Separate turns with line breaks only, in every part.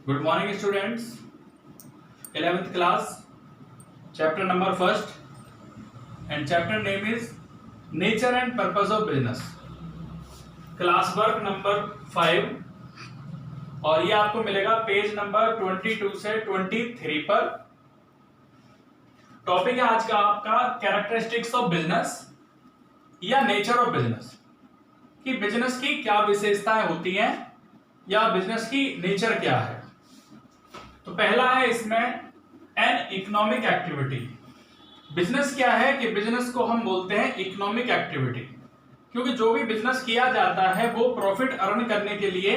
Good morning, students. 11th class, chapter number first, and chapter name is Nature and Purpose of Business. Class work number 5 और ये आपको मिलेगा page number 22 से 23 पर. Topic है आज का आपका कैरेक्टरिस्टिक्स ऑफ बिजनेस या नेचर ऑफ बिजनेस, कि बिजनेस की क्या विशेषताएं होती हैं या बिजनेस की नेचर क्या है. तो पहला है इसमें एन इकोनॉमिक एक्टिविटी. बिजनेस क्या है कि बिजनेस को हम बोलते हैं इकोनॉमिक एक्टिविटी, क्योंकि जो भी बिजनेस किया जाता है वो प्रॉफिट अर्न करने के लिए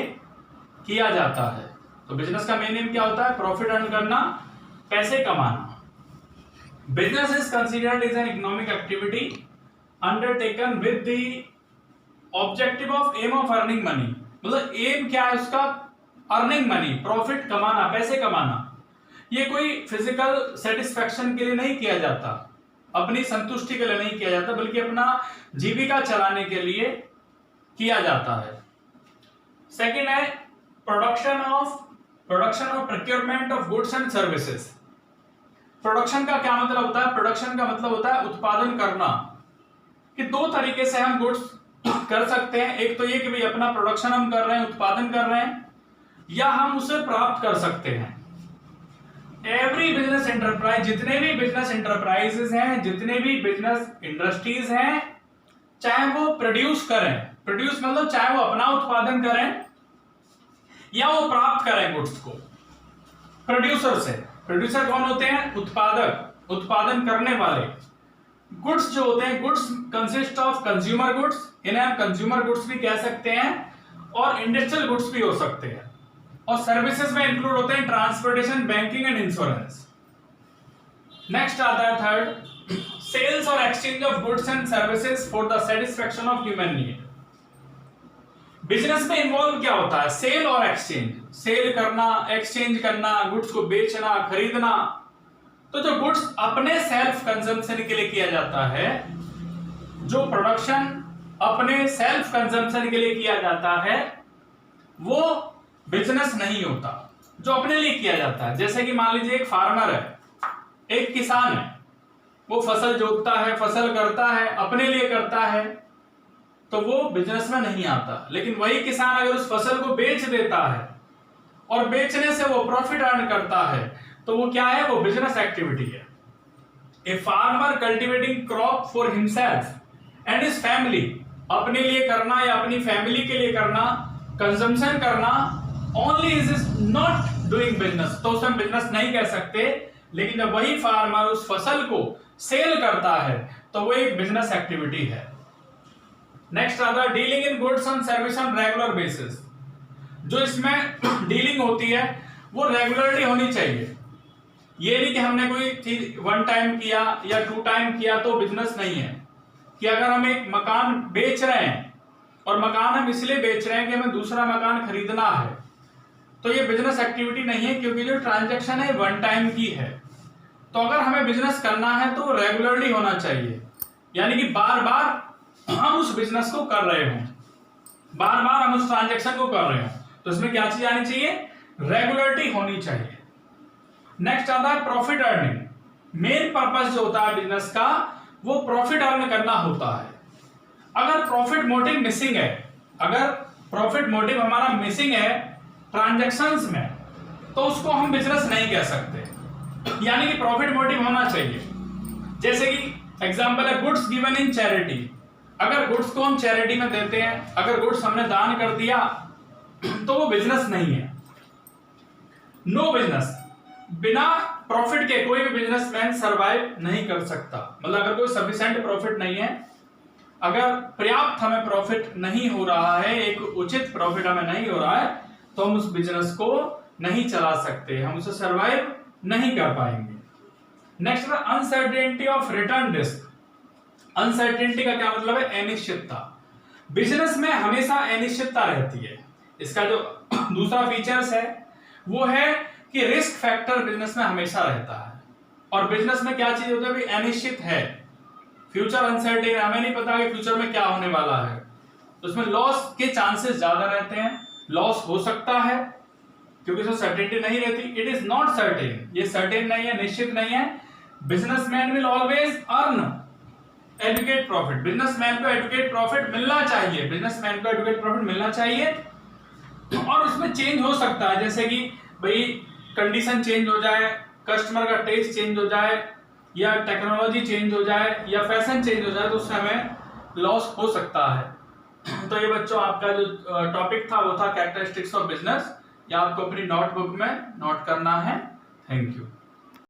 किया जाता है. तो बिजनेस का मेन एम क्या होता है? प्रॉफिट अर्न करना, पैसे कमाना. Business is considered as an economic activity undertaken with the objective of aim of earning money. मतलब एम क्या है उसका? अर्निंग मनी, प्रॉफिट कमाना, पैसे कमाना. ये कोई फिजिकल सेटिस्फेक्शन के लिए नहीं किया जाता, अपनी संतुष्टि के लिए नहीं किया जाता, बल्कि अपना जीविका चलाने के लिए किया जाता है. सेकंड है production of procurement of goods and services. Production का क्या मतलब होता है? प्रोडक्शन का मतलब होता है उत्पादन करना. कि दो तरीके से हम गुड्स कर सकते हैं. एक तो ये कि भाई अपना प्रोडक्शन हम कर रहे हैं, उत्पादन कर रहे हैं, या हम उसे प्राप्त कर सकते हैं. एवरी बिजनेस एंटरप्राइज, जितने भी बिजनेस एंटरप्राइजेस हैं, जितने भी बिजनेस इंडस्ट्रीज हैं, चाहे वो प्रोड्यूस करें, प्रोड्यूस मतलब चाहे वो अपना उत्पादन करें या वो प्राप्त करें गुड्स को प्रोड्यूसर से. प्रोड्यूसर कौन होते हैं? उत्पादक, उत्पादन करने वाले. गुड्स जो होते हैं, goods consist of consumer goods, इन्हें हम कंज्यूमर गुड्स भी कह सकते हैं और इंडस्ट्रियल गुड्स भी हो सकते हैं. और सर्विसेज में इंक्लूड होते हैं transportation, banking and insurance. Next आता है थर्ड, सेल्स और exchange of goods and services for the satisfaction of human need. Business में इन्वॉल्व क्या होता है? सेल और एक्सचेंज. सेल करना, एक्सचेंज करना, गुड्स को बेचना, खरीदना. तो जो गुड्स अपने सेल्फ कंजम्पशन के लिए किया जाता है, जो प्रोडक्शन अपने सेल्फ कंजम्पशन के लिए किया जाता है, वो बिजनेस नहीं होता. जो अपने लिए किया जाता है, जैसे कि मान लीजिए एक फार्मर है, एक किसान है, वो फसल जोतता है, फसल करता है, अपने लिए करता है, तो वो बिजनेस में नहीं आता. लेकिन वही किसान अगर उस फसल को बेच देता है और बेचने से वो प्रॉफिट अर्न करता है, तो वो क्या है? वो बिजनेस एक्टिविटी है. A farmer cultivating crop for himself and his family, अपने लिए करना या अपनी फैमिली के लिए करना, कंजम्पशन करना, only is not doing business, तो उसे हम बिजनेस नहीं कह सकते. लेकिन जब वही फार्मर उस फसल को सेल करता है तो वो एक बिजनेस एक्टिविटी है. नेक्स्ट आता है dealing in goods and service on regular basis. जो इसमें डीलिंग होती है वो रेगुलरली होनी चाहिए. ये नहीं कि हमने कोई चीज वन टाइम किया या टू टाइम किया तो बिजनेस नहीं है. कि अगर हम एक मकान बेच रहे हैं और मकान हम इसलिए बेच रहे हैं कि हमें दूसरा मकान खरीदना है, तो ये बिजनेस एक्टिविटी नहीं है, क्योंकि जो ट्रांजैक्शन है वन टाइम की है. तो अगर हमें बिजनेस करना है तो रेगुलरली होना चाहिए, यानी कि बार बार हम उस बिजनेस को कर रहे हों, बार बार हम उस ट्रांजैक्शन को कर रहे हों. तो इसमें क्या चीज आनी चाहिए? रेगुलरिटी होनी चाहिए. नेक्स्ट आता है प्रॉफिट अर्निंग. मेन पर्पस जो होता है बिजनेस का, वो प्रॉफिट अर्न करना होता है. अगर प्रॉफिट मोटिव मिसिंग है, अगर प्रॉफिट मोटिव हमारा मिसिंग है ट्रांजैक्शंस में, तो उसको हम बिजनेस नहीं कह सकते. यानी कि प्रॉफिट मोटिव होना चाहिए. जैसे कि एग्जांपल है गुड्स गिवन इन चैरिटी. अगर गुड्स को हम चैरिटी में देते हैं, अगर गुड्स हमने दान कर दिया, तो वो बिजनेस नहीं है. No business. बिना प्रॉफिट के कोई भी बिजनेसमैन सरवाइव नहीं कर सकता. मतलब अगर कोई सफिशिएंट प्रॉफिट नहीं है, अगर पर्याप्त हमें प्रॉफिट नहीं हो रहा है, एक उचित प्रॉफिट हमें नहीं हो रहा है, तो हम उस बिजनेस को नहीं चला सकते, हम उसे सरवाइव नहीं कर पाएंगे. नेक्स्ट है uncertainty of return risk. Uncertainty का क्या मतलब है? अनिश्चितता. बिजनेस में हमेशा अनिश्चितता रहती है. इसका जो दूसरा फीचर्स है वो है कि रिस्क फैक्टर बिजनेस में हमेशा रहता है. और बिजनेस में क्या चीज होती है? अनिश्चित है, फ्यूचर अनसर्टेन, हमें नहीं पता कि फ्यूचर में क्या होने वाला है. तो उसमें लॉस के चांसेस ज्यादा रहते हैं, लॉस हो सकता है. क्योंकि इसमें सर्टेनिटी नहीं रहती। इट इज नॉट सर्टेन, ये सर्टेन नहीं है, निश्चित नहीं है। Businessman will always earn adequate profit, businessman को एडुकेट प्रॉफिट मिलना चाहिए, बिजनेसमैन को एडुकेट प्रॉफिट मिलना चाहिए। और उसमें चेंज हो सकता है, जैसे कि भाई कंडीशन चेंज हो जाए, कस्टमर का टेस्ट चेंज हो जाए, या टेक्नोलॉजी चेंज हो जाए, या फैशन चेंज हो जाए, तो उससे हमें लॉस हो सकता है। तो ये बच्चों आपका जो टॉपिक था वो था कैरेक्टरिस्टिक्स ऑफ बिजनेस, या आपको अपनी नोटबुक में नोट करना है। Thank you.